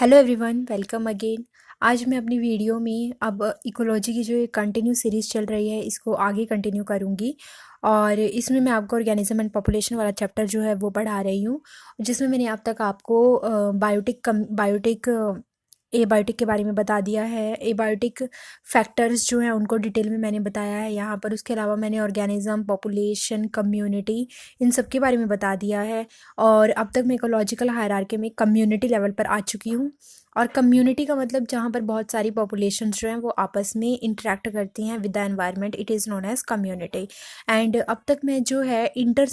Hello everyone, welcome again. आज मैं अपनी वीडियो में अब इकोलॉजी की जो एक कंटिन्यू सीरीज़ चल रही है इसको आगे कंटिन्यू करूँगी। और इसमें मैं आपको ऑर्गेनिज्म एंड पॉपुलेशन वाला चैप्टर जो है वो पढ़ा रही हूँ, जिसमें मैंने अब तक आपको बायोटिक एबायोटिक के बारे में बता दिया है। एबायोटिक फैक्टर्स जो हैं उनको डिटेल में मैंने बताया है यहाँ पर। उसके अलावा मैंने ऑर्गेनिज्म, पॉपुलेशन, कम्युनिटी, इन सब के बारे में बता दिया है। और अब तक मैं इकोलॉजिकल हायरार्की में कम्युनिटी लेवल पर आ चुकी हूँ। और कम्युनिटी का मतलब जहाँ पर बहुत सारी पॉपुलेशंस जो हैं वो आपस में इंटरेक्ट करती हैं with the environment, it is known as community. And अब तक मैं जो है इंटर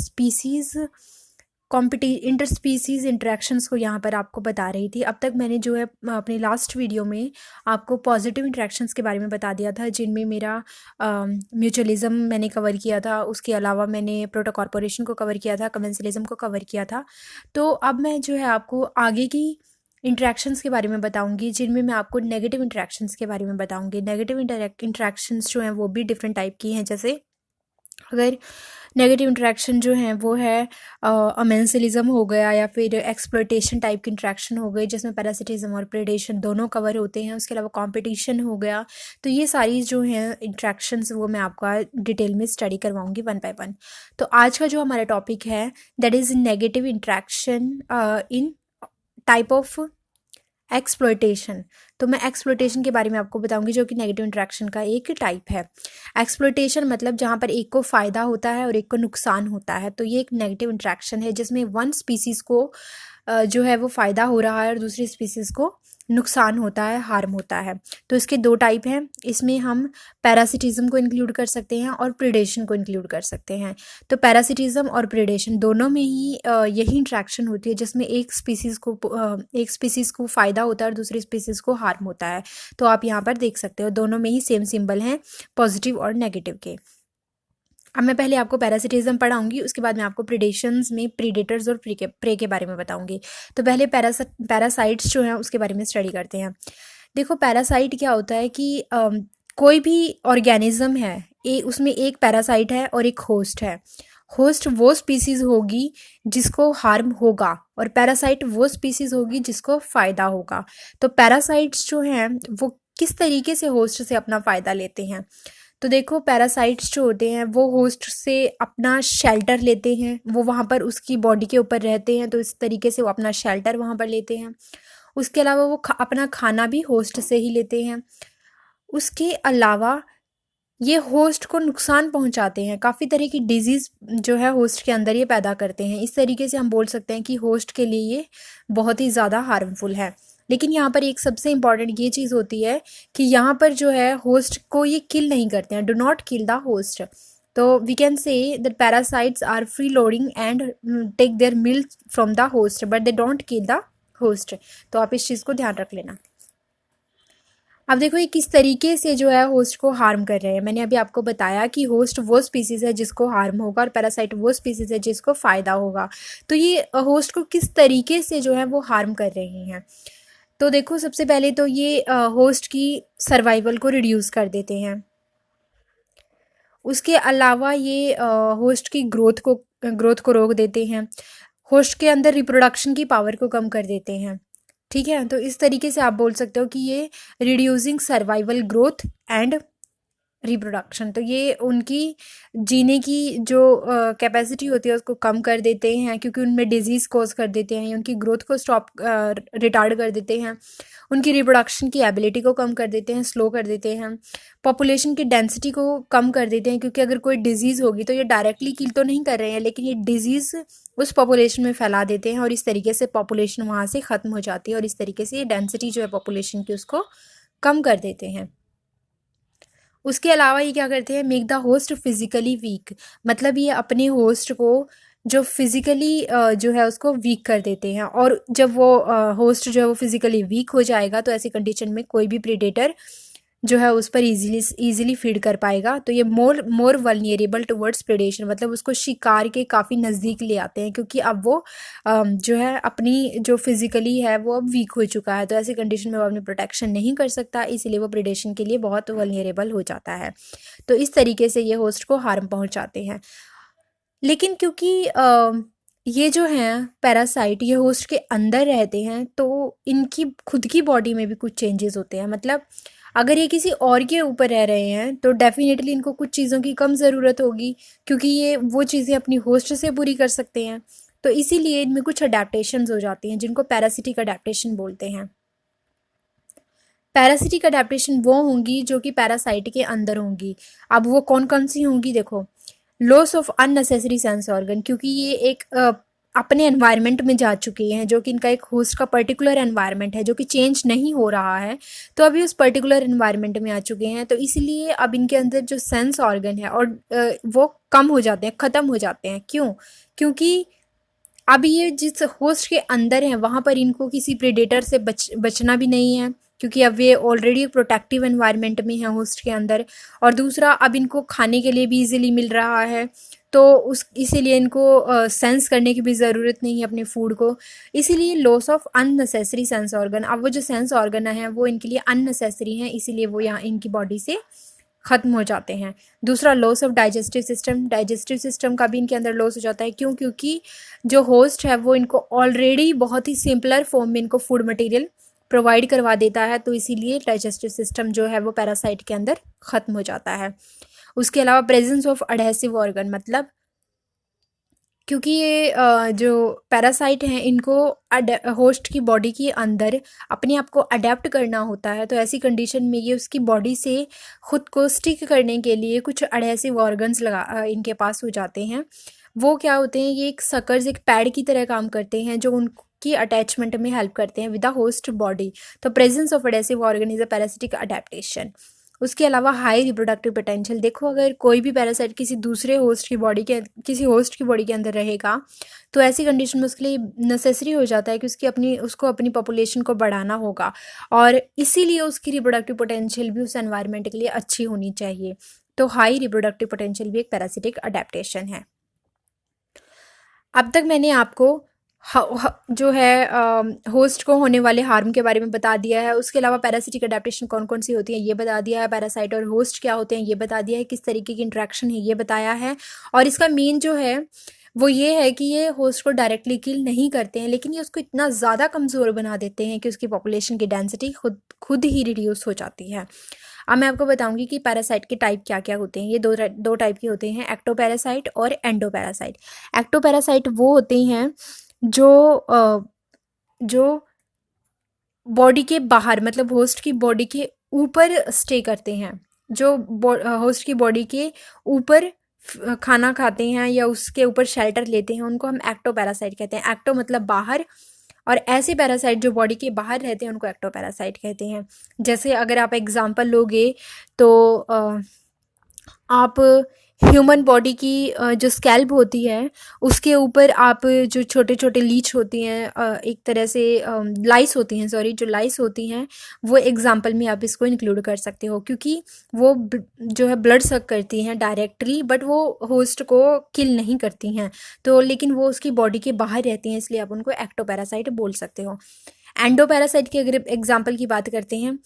स्पीसीज इंटरेक्शंस को यहाँ पर आपको बता रही थी। अब तक मैंने जो है अपनी लास्ट वीडियो में आपको पॉजिटिव इंटरेक्शंस के बारे में बता दिया था, जिनमें मेरा म्यूचुअलिज्म मैंने कवर किया था। उसके अलावा मैंने प्रोटोकॉर्पोरेशन को कवर किया था, कमेंसलिज्म को कवर किया था। तो अब मैं जो है आपको आगे की इंटरेक्शंस के बारे में बताऊंगी, जिनमें मैं आपको नेगेटिव इंटरेक्शंस के बारे में बताऊंगी। नेगेटिव इंटरेक्शंस जो हैं वो भी डिफरेंट टाइप की हैं। जैसे अगर नेगेटिव इंटरेक्शन जो हैं वो है अमेंसलिज्म हो गया, या फिर एक्सप्लॉयटेशन टाइप की इंटरेक्शन हो गई, जिसमें पैरासिटिज्म और प्रेडेशन दोनों कवर होते हैं। उसके अलावा कंपटीशन हो गया। तो ये सारी जो हैं इंटरेक्शंस वो मैं आपको डिटेल में स्टडी करवाऊंगी वन बाय वन। तो आज का जो हमारा टॉपिक है that is negative interaction in type of exploitation. तो मैं एक्सप्लॉयटेशन के बारे में आपको बताऊंगी, जो कि नेगेटिव इंटरेक्शन का एक टाइप है। एक्सप्लॉयटेशन मतलब जहाँ पर एक को फ़ायदा होता है और एक को नुकसान होता है, तो ये एक नेगेटिव इंटरेक्शन है जिसमें वन स्पीसीज़ को जो है वो फ़ायदा हो रहा है और दूसरी स्पीसीज़ को नुकसान होता है, हार्म होता है। तो इसके दो टाइप हैं। इसमें हम पैरासिटिज्म को इंक्लूड कर सकते हैं और प्रीडेशन को इंक्लूड कर सकते हैं। तो पैरासिटिज्म और प्रीडेशन दोनों में ही यही इंट्रैक्शन होती है, जिसमें एक स्पीसीज़ को फ़ायदा होता है और दूसरी स्पीसीज़ को हार्म होता है। तो आप यहाँ पर देख सकते हो दोनों में ही सेम सिंबल हैं, पॉजिटिव और नेगेटिव के। अब मैं पहले आपको पैरासिटिज्म पढ़ाऊंगी, उसके बाद मैं आपको प्रीडेशंस में प्रीडेटर्स और प्रे के बारे में बताऊंगी। तो पहले पैरासाइट्स जो हैं उसके बारे में स्टडी करते हैं। देखो, पैरासाइट क्या होता है कि कोई भी ऑर्गेनिज्म है, उसमें एक पैरासाइट है और एक होस्ट है। होस्ट वो स्पीसीज होगी जिसको हार्म होगा, और पैरासाइट वो स्पीसीज होगी जिसको फ़ायदा होगा। तो पैरासाइट्स जो हैं वो किस तरीके से होस्ट से अपना फ़ायदा लेते हैं। तो देखो, पैरासाइट्स जो होते हैं वो होस्ट से अपना शेल्टर लेते हैं। वो वहाँ पर उसकी बॉडी के ऊपर रहते हैं, तो इस तरीके से वो अपना शेल्टर वहाँ पर लेते हैं। उसके अलावा वो अपना खाना भी होस्ट से ही लेते हैं। उसके अलावा ये होस्ट को नुकसान पहुंचाते हैं। काफ़ी तरह की डिजीज़ जो है होस्ट के अंदर ये पैदा करते हैं। इस तरीके से हम बोल सकते हैं कि होस्ट के लिए ये बहुत ही ज़्यादा हार्मफुल है। लेकिन यहाँ पर एक सबसे इम्पॉर्टेंट ये चीज़ होती है कि यहाँ पर जो है होस्ट को ये किल नहीं करते हैं। Do not kill the host. तो we can say that parasites are free loading and take their milk from the host, but they don't kill the host. तो आप इस चीज़ को ध्यान रख लेना। अब देखो, ये किस तरीके से जो है होस्ट को हार्म कर रहे हैं। मैंने अभी आपको बताया कि होस्ट वो स्पीसीज है जिसको हार्म होगा और पैरासाइट वो स्पीसीज है जिसको फ़ायदा होगा। तो ये होस्ट को किस तरीके से जो है वो हार्म कर रहे हैं। तो देखो, सबसे पहले तो ये होस्ट की सर्वाइवल को रिड्यूस कर देते हैं। उसके अलावा ये होस्ट की ग्रोथ को रोक देते हैं। होस्ट के अंदर रिप्रोडक्शन की पावर को कम कर देते हैं। ठीक है, तो इस तरीके से आप बोल सकते हो कि ये reducing survival, growth and reproduction. तो ये उनकी जीने की जो कैपेसिटी होती है उसको कम कर देते हैं, क्योंकि उनमें डिजीज़ कॉज कर देते हैं, उनकी ग्रोथ को रिटार्ड कर देते हैं, उनकी रिप्रोडक्शन की एबिलिटी को कम कर देते हैं, स्लो कर देते हैं, पॉपुलेशन की डेंसिटी को कम कर देते हैं। क्योंकि अगर कोई डिजीज़ होगी तो ये डायरेक्टली किल तो नहीं कर रहे हैं, लेकिन ये डिजीज़ उस पॉपुलेशन में फैला देते हैं और इस तरीके से पॉपुलेशन वहाँ से ख़त्म हो जाती है, और इस तरीके से ये डेंसिटी जो है पॉपुलेशन की उसको कम कर देते हैं। उसके अलावा ये क्या करते हैं, make the host physically weak. मतलब ये अपने होस्ट को जो फिजिकली जो है उसको वीक कर देते हैं, और जब वो होस्ट जो है वो फिजिकली वीक हो जाएगा तो ऐसी कंडीशन में कोई भी प्रीडेटर जो है उस पर इजीली फीड कर पाएगा। तो ये मोर वल्निएरेबल टुवर्ड्स प्रेडेशन, मतलब उसको शिकार के काफ़ी नज़दीक ले आते हैं, क्योंकि अब वो जो है अपनी जो फिजिकली है वो अब वीक हो चुका है। तो ऐसी कंडीशन में वो अपनी प्रोटेक्शन नहीं कर सकता, इसीलिए वो प्रेडेशन के लिए बहुत वल्निएरेबल हो जाता है। तो इस तरीके से ये होस्ट को हार्म पहुंचाते हैं। लेकिन क्योंकि ये जो हैं पैरासाइट, ये होस्ट के अंदर रहते हैं, तो इनकी खुद की बॉडी में भी कुछ चेंजेस होते हैं। मतलब अगर ये किसी और के ऊपर रह रहे हैं तो डेफिनेटली इनको कुछ चीज़ों की कम ज़रूरत होगी, क्योंकि ये वो चीज़ें अपनी होस्ट से पूरी कर सकते हैं। तो इसीलिए इनमें कुछ अडेप्टेशंस हो जाती हैं, जिनको पैरासिटिक अडेप्टेशन बोलते हैं। पैरासिटिक अडेप्टेशन वो होंगी जो कि पैरासाइट के अंदर होंगी। अब वो कौन कौन सी होंगी, देखो, loss of unnecessary sense organ, क्योंकि ये एक अपने एनवायरनमेंट में जा चुके हैं, जो कि इनका एक होस्ट का पर्टिकुलर एनवायरनमेंट है जो कि चेंज नहीं हो रहा है, तो अभी उस पर्टिकुलर एनवायरनमेंट में आ चुके हैं, तो इसलिए अब इनके अंदर जो सेंस ऑर्गन है और वो कम हो जाते हैं, ख़त्म हो जाते हैं। क्यों? क्योंकि अब ये जिस होस्ट के अंदर हैं वहाँ पर इनको किसी प्रेडेटर से बचना भी नहीं है, क्योंकि अब ये ऑलरेडी प्रोटेक्टिव एनवायरनमेंट में है होस्ट के अंदर। और दूसरा, अब इनको खाने के लिए भी इजीली मिल रहा है, तो उस इसीलिए इनको सेंस करने की भी ज़रूरत नहीं है अपने फूड को। इसीलिए loss of unnecessary sense organ, अब वो जो सेंस ऑर्गन है वो इनके लिए अननेसेसरी हैं, इसीलिए वो यहाँ इनकी बॉडी से ख़त्म हो जाते हैं। दूसरा, loss of digestive system, digestive system का भी इनके अंदर लॉस हो जाता है। क्यों? क्योंकि जो होस्ट है वो इनको ऑलरेडी बहुत ही सिंपलर फॉर्म में इनको फूड मटेरियल प्रोवाइड करवा देता है, तो इसीलिए डाइजेस्टिव सिस्टम जो है वो पैरासाइट के अंदर ख़त्म हो जाता है। उसके अलावा प्रेजेंस ऑफ अडहेसिव ऑर्गन, मतलब क्योंकि ये जो पैरासाइट हैं इनको होस्ट की बॉडी के अंदर अपने आप को अडेप्ट करना होता है, तो ऐसी कंडीशन में ये उसकी बॉडी से ख़ुद को स्टिक करने के लिए कुछ अडहेसिव ऑर्गन्स इनके पास हो जाते हैं। वो क्या होते हैं, ये एक सकर्स, एक पैड की तरह काम करते हैं जो उनकी अटैचमेंट में हेल्प करते हैं विद द होस्ट बॉडी। तो presence of adhesive organ is a parasitic adaptation. उसके अलावा हाई रिप्रोडक्टिव पोटेंशियल, देखो अगर कोई भी पैरासाइट किसी दूसरे होस्ट की बॉडी के किसी होस्ट की बॉडी के अंदर रहेगा, तो ऐसी कंडीशन में उसके लिए नेसेसरी हो जाता है कि उसको अपनी पॉपुलेशन को बढ़ाना होगा, और इसीलिए उसकी रिप्रोडक्टिव पोटेंशियल भी उस एनवायरनमेंट के लिए अच्छी होनी चाहिए। तो हाई रिप्रोडक्टिव पोटेंशियल भी एक पैरासिटिक अडेप्टेशन है। अब तक मैंने आपको जो है होस्ट को होने वाले हार्म के बारे में बता दिया है। उसके अलावा पैरासिटिक अडेप्टेशन कौन कौन सी होती है ये बता दिया है, पैरासाइट और होस्ट क्या होते हैं ये बता दिया है, किस तरीके की इंट्रैक्शन है ये बताया है, और इसका मेन जो है वो ये है कि ये होस्ट को डायरेक्टली किल नहीं करते हैं, लेकिन ये उसको इतना ज़्यादा कमज़ोर बना देते हैं कि उसकी पॉपुलेशन की डेंसिटी खुद ही रिड्यूस हो जाती है। अब मैं आपको बताऊंगी कि पैरासाइट के टाइप क्या क्या होते हैं। ये दो टाइप के होते हैं, एक्टोपैरासाइट और एंडोपैरासाइट। एक्टोपैरासाइट वो होते हैं जो बॉडी के बाहर, मतलब होस्ट की बॉडी के ऊपर स्टे करते हैं, जो होस्ट की बॉडी के ऊपर खाना खाते हैं या उसके ऊपर शेल्टर लेते हैं, उनको हम एक्टोपैरासाइट कहते हैं। एक्टो मतलब बाहर, और ऐसे पैरासाइट जो बॉडी के बाहर रहते हैं उनको एक्टोपैरासाइट कहते हैं। जैसे अगर आप एग्जांपल लोगे तो आप ह्यूमन बॉडी की जो स्कैल्प होती है उसके ऊपर आप जो छोटे छोटे लीच होती हैं, एक तरह से लाइस होती हैं, सॉरी, जो लाइस होती हैं, वो एग्जांपल में आप इसको इंक्लूड कर सकते हो, क्योंकि वो जो है ब्लड सक करती हैं डायरेक्टली, बट वो होस्ट को किल नहीं करती हैं, तो लेकिन वो उसकी बॉडी के बाहर रहती हैं, इसलिए आप उनको एक्टोपैरासाइट बोल सकते हो। एंडोपैरासाइट की अगर एग्जाम्पल की बात करते हैं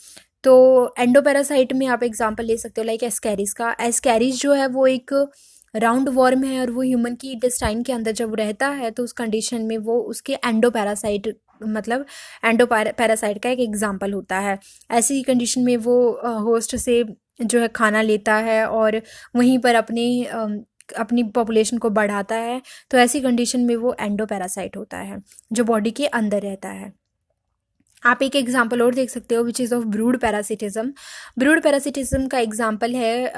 तो एंडोपैरासाइट में आप एग्जांपल ले सकते हो लाइक एस्कैरिस का। एस्कैरिस जो है वो एक राउंड वर्म है, और वो ह्यूमन की इंटेस्टाइन के अंदर जब रहता है तो उस कंडीशन में वो उसके एंडोपैरासाइट, मतलब एंडोपैरासाइट का एक एग्जांपल होता है। ऐसी कंडीशन में वो होस्ट से जो है खाना लेता है और वहीं पर अपनी पॉपुलेशन को बढ़ाता है, तो ऐसी कंडीशन में वो एंडोपैरासाइट होता है जो बॉडी के अंदर रहता है। आप एक एग्जाम्पल और देख सकते हो which is of brood parasitism. Brood parasitism का एग्जाम्पल है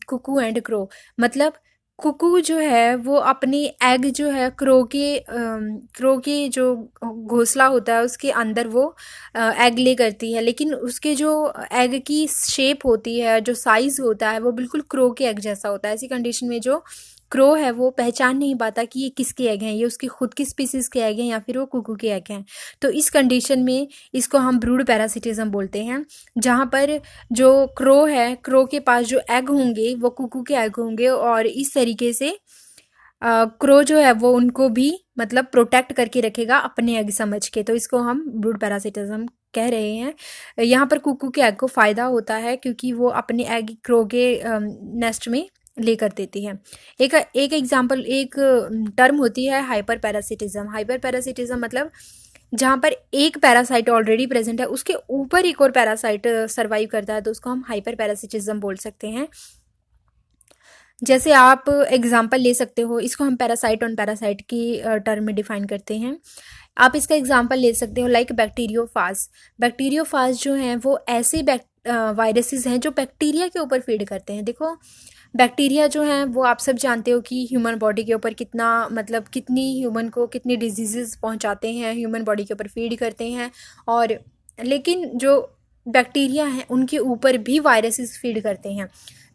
कुकू एंड क्रो। मतलब कुकू जो है वो अपनी एग जो है क्रो के जो घोंसला होता है उसके अंदर वो एग ले करती है, लेकिन उसके जो एग की शेप होती है, जो साइज़ होता है, वो बिल्कुल क्रो के एग जैसा होता है। ऐसी कंडीशन में जो क्रो है वो पहचान नहीं पाता कि ये किसके एग हैं, ये उसकी खुद की स्पीसीज़ के एग हैं या फिर वो कुकू के एग हैं। तो इस कंडीशन में इसको हम ब्रूड पैरासिटिज्म बोलते हैं, जहाँ पर जो क्रो है, क्रो के पास जो एग होंगे वो कुकू के एग होंगे, और इस तरीके से क्रो जो है वो उनको भी मतलब प्रोटेक्ट करके रखेगा अपने एग समझ के, तो इसको हम ब्रूड पैरासिटिज्म कह रहे हैं। यहाँ पर कुकू के एग को फ़ायदा होता है क्योंकि वो अपने एग क्रो के नेस्ट में लेकर देती है। एक एक एग्जाम्पल, एक टर्म होती है हाइपर पैरासिटिज्म। हाइपर पैरासिटिज्म मतलब जहाँ पर एक पैरासाइट ऑलरेडी प्रेजेंट है, उसके ऊपर एक और पैरासाइट सर्वाइव करता है, तो उसको हम हाइपर पैरासिटिज्म बोल सकते हैं। जैसे आप एग्जाम्पल ले सकते हो, इसको हम पैरासाइट ऑन पैरासाइट की टर्म में डिफाइन करते हैं। आप इसका एग्जाम्पल ले सकते हो लाइक बैक्टीरियोफाज। बैक्टीरियोफाज जो हैं वो ऐसे वायरसेस हैं जो बैक्टीरिया के ऊपर फीड करते हैं। देखो, बैक्टीरिया जो हैं वो आप सब जानते हो कि ह्यूमन बॉडी के ऊपर कितना, मतलब कितनी ह्यूमन को कितनी डिजीजेस पहुंचाते हैं, ह्यूमन बॉडी के ऊपर फीड करते हैं। और लेकिन जो बैक्टीरिया हैं उनके ऊपर भी वायरसेस फीड करते हैं।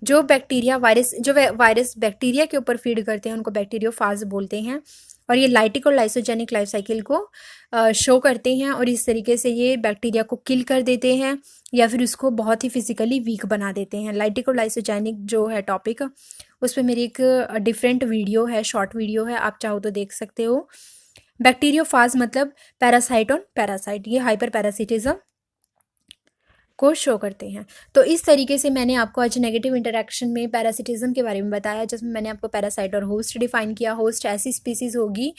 जो बैक्टीरिया वायरस जो वायरस बैक्टीरिया के ऊपर फीड करते हैं उनको बैक्टीरियोफाज बोलते हैं। और ये लाइटिक और लाइसोजेनिक लाइफ साइकिल को शो करते हैं, और इस तरीके से ये बैक्टीरिया को किल कर देते हैं या फिर उसको बहुत ही फिजिकली वीक बना देते हैं। लाइटिक और लाइसोजेनिक जो है टॉपिक, उस पर मेरी एक डिफरेंट वीडियो है, शॉर्ट वीडियो है, आप चाहो तो देख सकते हो। बैक्टीरियोफाज मतलब पैरासाइट ऑन पैरासाइट, ये हाइपर पैरासिटिज्म को शो करते हैं। तो इस तरीके से मैंने आपको आज नेगेटिव इंटरेक्शन में पैरासिटिज्म के बारे में बताया, जिसमें मैंने आपको पैरासाइट और होस्ट डिफाइन किया। होस्ट ऐसी स्पीसीज होगी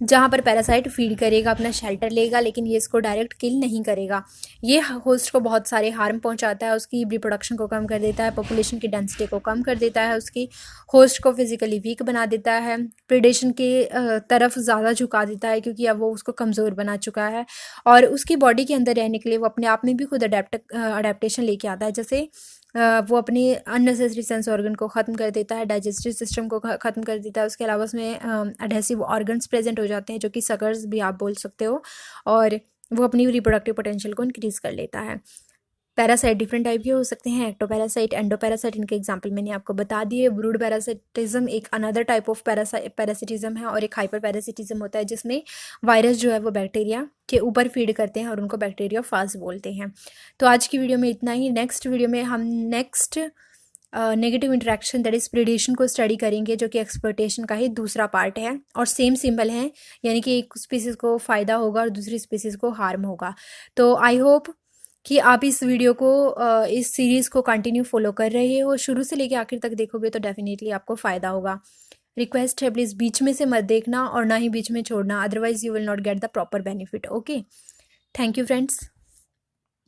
जहां पर पैरासाइट फीड करेगा, अपना शेल्टर लेगा, लेकिन ये इसको डायरेक्ट किल नहीं करेगा। ये होस्ट को बहुत सारे हार्म पहुंचाता है, उसकी रिप्रोडक्शन को कम कर देता है, पॉपुलेशन की डेंसिटी को कम कर देता है, उसकी होस्ट को फिजिकली वीक बना देता है, प्रिडेशन के तरफ ज़्यादा झुका देता है, क्योंकि अब वो उसको कमज़ोर बना चुका है। और उसकी बॉडी के अंदर रहने के लिए वो अपने आप में भी खुद अडेप्टेशन लेके आता है। जैसे वो अपने अननेसेसरी सेंस ऑर्गन को ख़त्म कर देता है, डाइजेस्टिव सिस्टम को ख़त्म कर देता है। उसके अलावा उसमें अडहेसिव ऑर्गन्स प्रेजेंट हो जाते हैं, जो कि सकर्स भी आप बोल सकते हो, और वो अपनी रिप्रोडक्टिव पोटेंशियल को इंक्रीज़ कर लेता है। पैरासाइट डिफरेंट टाइप के हो सकते हैं, एक्टोपैरासाइट, एंडोपैरासाइट, इनके एग्जांपल मैंने आपको बता दिए। ब्रूड पैरासिटिज्म एक अनदर टाइप ऑफ पैरासिटिज्म है, और एक हाइपर पैरासिटिज्म होता है जिसमें वायरस जो है वो बैक्टीरिया के ऊपर फीड करते हैं और उनको बैक्टीरियोफाज बोलते हैं। तो आज की वीडियो में इतना ही। नेक्स्ट वीडियो में हम negative interaction that is predation को स्टडी करेंगे, जो कि एक्सप्लॉयटेशन का ही दूसरा पार्ट है, और सेम सिंबल है, यानी कि एक स्पीसीज को फ़ायदा होगा और दूसरी स्पीसीज को हार्म होगा। तो आई होप कि आप इस वीडियो को, इस सीरीज़ को कंटिन्यू फॉलो कर रहे हो। शुरू से लेकर आखिर तक देखोगे तो डेफिनेटली आपको फ़ायदा होगा। रिक्वेस्ट है, प्लीज़ बीच में से मत देखना और ना ही बीच में छोड़ना, otherwise you will not get the proper benefit. Okay, thank you friends.